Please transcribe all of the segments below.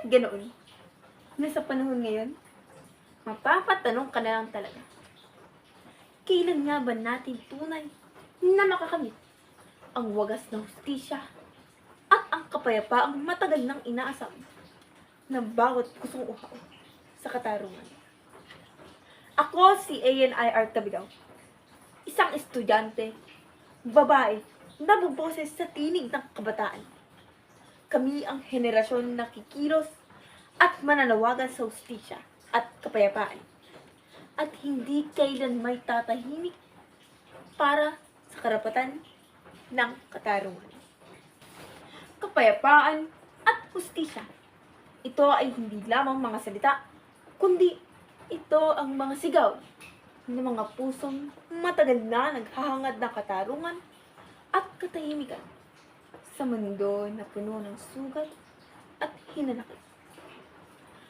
ganoon na sa panahon ngayon, mapapatanong ka na lang talaga. Kailan nga ba natin tunay na makakamit ang wagas na hustisya at ang kapayapaang matagal nang inaasam na bawat kusong uhaw sa katarungan? Ako si ANIR Tabidaw, isang estudyante, babae, na buboses sa tinig ng kabataan. Kami ang henerasyon na kikilos at mananawagan sa hustisya at kapayapaan. At hindi kailan may tatahimik para sa karapatan ng katarungan. Kapayapaan at hustisya. Ito ay hindi lamang mga salita, kundi ito ang mga sigaw ng mga pusong matagal na naghahangad ng katarungan at katahimikan sa mundo na puno ng sugat at hinanakit.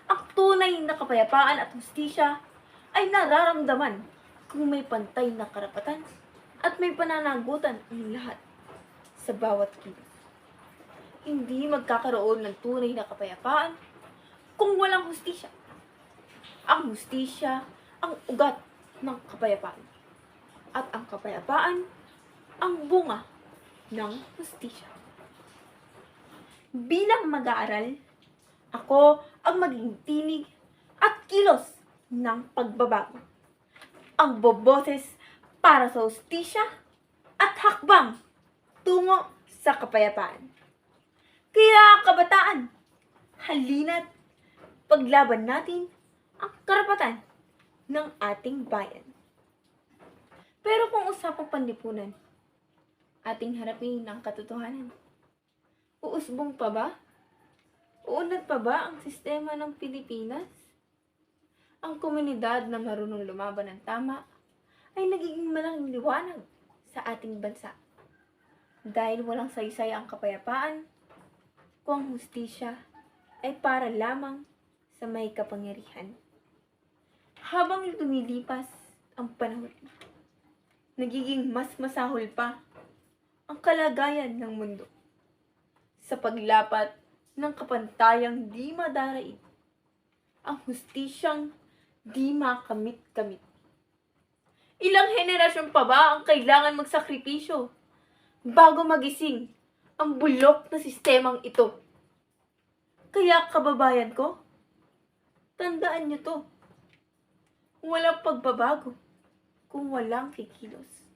Ang tunay na kapayapaan at hustisya ay nararamdaman kung may pantay na karapatan at may pananagutan ang lahat sa bawat kilos. Hindi magkakaroon ng tunay na kapayapaan kung walang hustisya. Ang hustisya ang ugat ng kapayapaan. At ang kapayapaan ang bunga ng hustisya. Bilang mag-aaral, ako ang magiging tinig at kilos ng pagbabago. Ang boboses para sa hustisya at hakbang tungo sa kapayapaan. Kaya kabataan, halina't paglaban natin ang karapatan ng ating bayan. Pero kung usapang panlipunan, ating harapin ang katotohanan. Uusbong pa ba? Uunat pa ba ang sistema ng Pilipinas? Ang komunidad na marunong lumaban ng tama ay nagiging malaking liwanag sa ating bansa. Dahil walang saysay ang kapayapaan, kung ang hustisya ay para lamang sa may kapangyarihan. Habang lumilipas ang panahon, nagiging mas masahol pa ang kalagayan ng mundo sa paglapat ng kapantayang di madaraig, ang hustisyang di makamit-kamit. Ilang henerasyon pa ba ang kailangan magsakripisyo bago magising ang bulok na sistemang ito? Kaya kababayan ko, tandaan niyo to. Walang pagbabago kung walang kikilos.